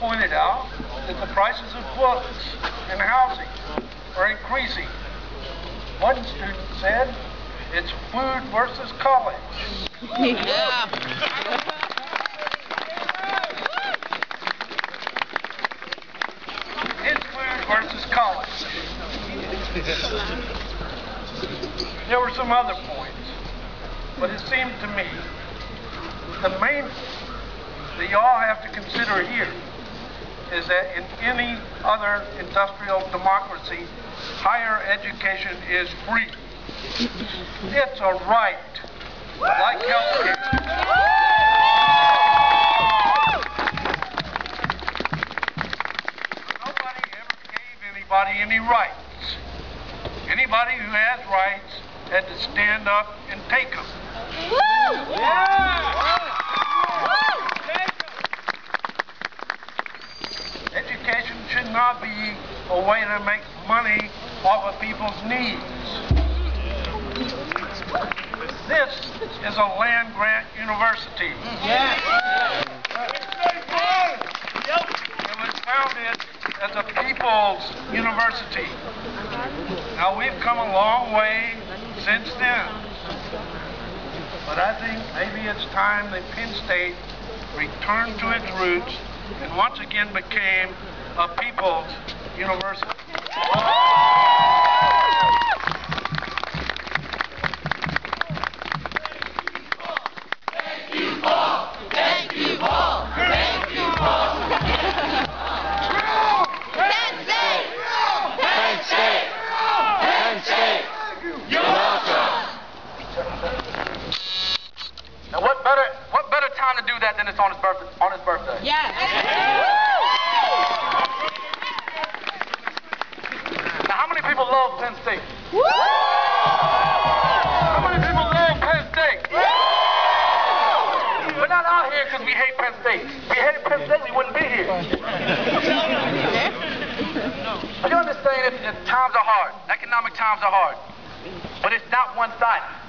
pointed out that the prices of books and housing are increasing. One student said, it's food versus college. Yeah. It's food versus college. There were some other points, but it seemed to me the main that y'all have to consider here is that in any other industrial democracy, higher education is free. It's a right, like healthcare. Nobody ever gave anybody any rights. Anybody who has rights had to stand up and take them. Education should not be a way to make money off of people's needs. This is a land-grant university. It was founded as a people's university. Now, we've come a long way since then. But I think maybe it's time that Penn State returned to its roots and once again became a people's university. Now what better time to do that than it's on his birthday? Yes. Now how many people love Penn State? How many people love Penn State? We're not out here because we hate Penn State. If we hated Penn State, we wouldn't be here. But you understand, times are hard. Economic times are hard. But it's not one-sided.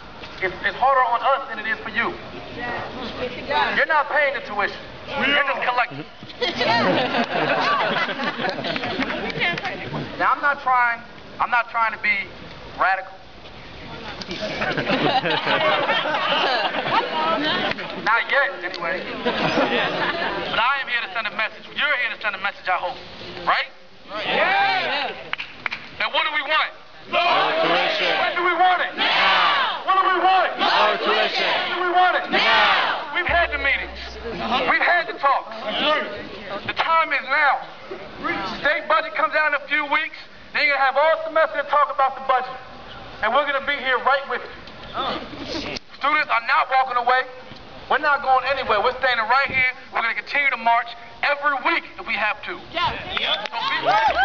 It's harder on us than it is for you. You're not paying the tuition. You're just collecting. Now I'm not trying to be radical. Not yet, anyway. But I am here to send a message. You're here to send a message, I hope. Right? Yeah. Now what do we want? Lower tuition. When do we want it? Now. What do we want? Lower tuition. When do we want it? Now. We've had the meetings. We've had the talks. The time is now. State budget comes out in a few weeks. Then you're going to have all semester to talk about the budget. And we're going to be here right with you. Students are not walking away. We're not going anywhere. We're standing right here. We're going to continue to march every week if we have to. So be ready.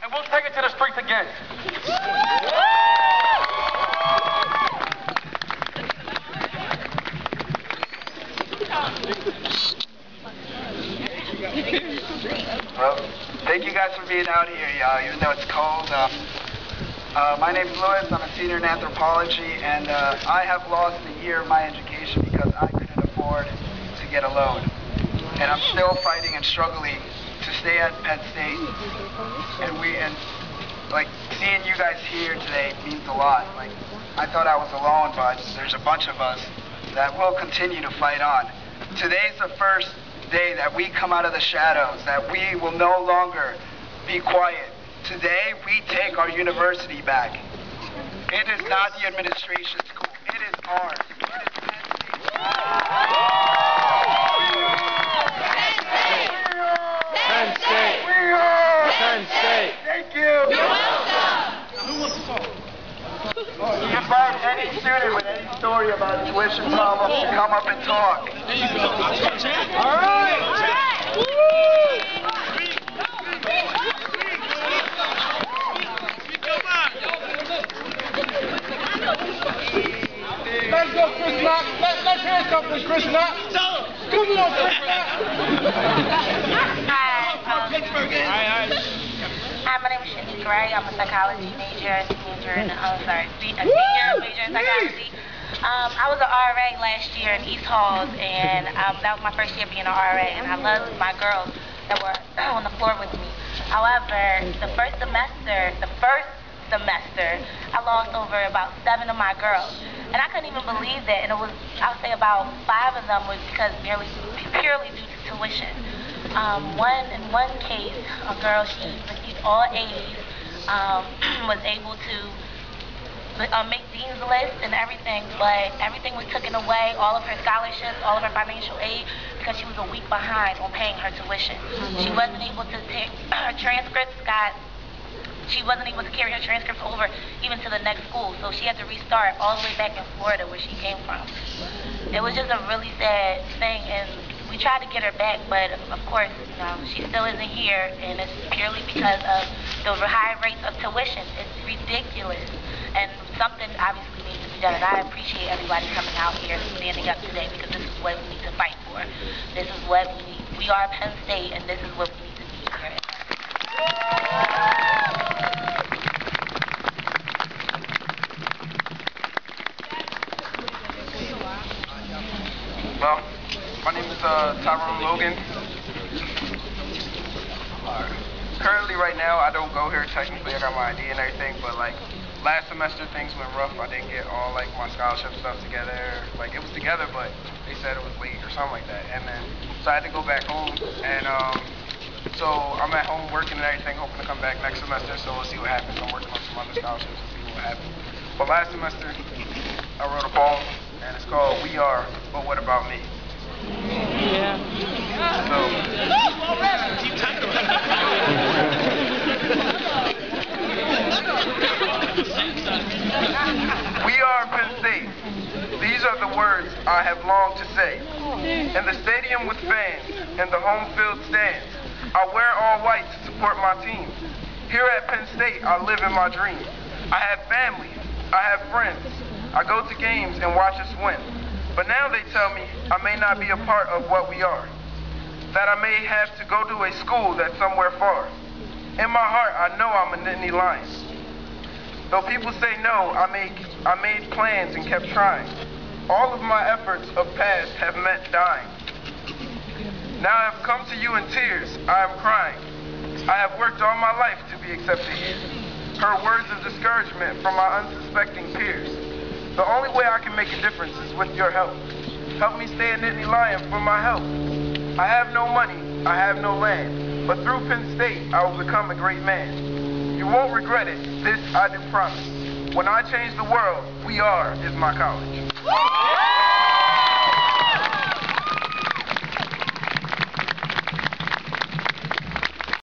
And we'll take it to the streets again. Well, thank you guys for being out here, even though it's cold. My name's Louis. I'm a senior in anthropology, and I have lost a year of my education because I couldn't afford to get a loan. And I'm still fighting and struggling to stay at Penn State. And like seeing you guys here today means a lot. Like I thought I was alone, but there's a bunch of us that will continue to fight on. Today's the first day that we come out of the shadows, that we will no longer be quiet. Today, we take our university back. It is not the administration school. It is ours. It is Penn State. Penn State. Penn State. Thank you. You're welcome. You invite any student with any story about tuition problems to come up and talk. All right. Let's go, Chris Knox. Let's hear something, Chris Knox. Come on, Chris Knox. Hi, my name is Shanique Ray. I'm a psychology major, a senior major in psychology. I was an RA last year in East Halls, and that was my first year being an RA, and I loved my girls that were on the floor with me. However, the first semester, I lost over about 7 of my girls, and I couldn't even believe that. And it was, I would say, about 5 of them was because purely due to tuition. In one case, a girl, she received all A's, was able to make dean's list and everything, but everything was taken away, all of her scholarships, all of her financial aid, because she was a week behind on paying her tuition. She wasn't able to take her transcripts, she wasn't able to carry her transcripts over even to the next school, so she had to restart all the way back in Florida where she came from. It was just a really sad thing, and we tried to get her back, but of course, you know, she still isn't here, and it's purely because of the high rates of tuition. It's ridiculous, and something obviously needs to be done, and I appreciate everybody coming out here and standing up today, because this is what we need to fight for. This is what we need. We are Penn State, and this is what we need to be here. Well, my name is Tyrone Logan. Currently, right now, I don't go here technically. I got my ID and everything, but like last semester, things went rough. I didn't get all like my scholarship stuff together. Like it was together, but they said it was late or something like that. And then so I had to go back home, and so I'm at home working and everything, hoping to come back next semester. So we'll see what happens. I'm working on some other scholarships and see what happens. But last semester, I wrote a poem, and it's called "We Are, But What About Me." Yeah. So, we are Penn State. These are the words I have longed to say. In the stadium with fans, in the home field stands, I wear all white to support my team. Here at Penn State, I live in my dream. I have family, I have friends. I go to games and watch us win. But now they tell me I may not be a part of what we are. That I may have to go to a school that's somewhere far. In my heart, I know I'm a Nittany Lion. Though people say no, I made plans and kept trying. All of my efforts of past have meant dying. Now I have come to you in tears, I am crying. I have worked all my life to be accepted here. Heard words of discouragement from my unsuspecting peers. The only way I can make a difference is with your help. Help me stay a Nittany Lion for my help. I have no money, I have no land, but through Penn State, I will become a great man. You won't regret it, this I do promise. When I change the world, we are is my college.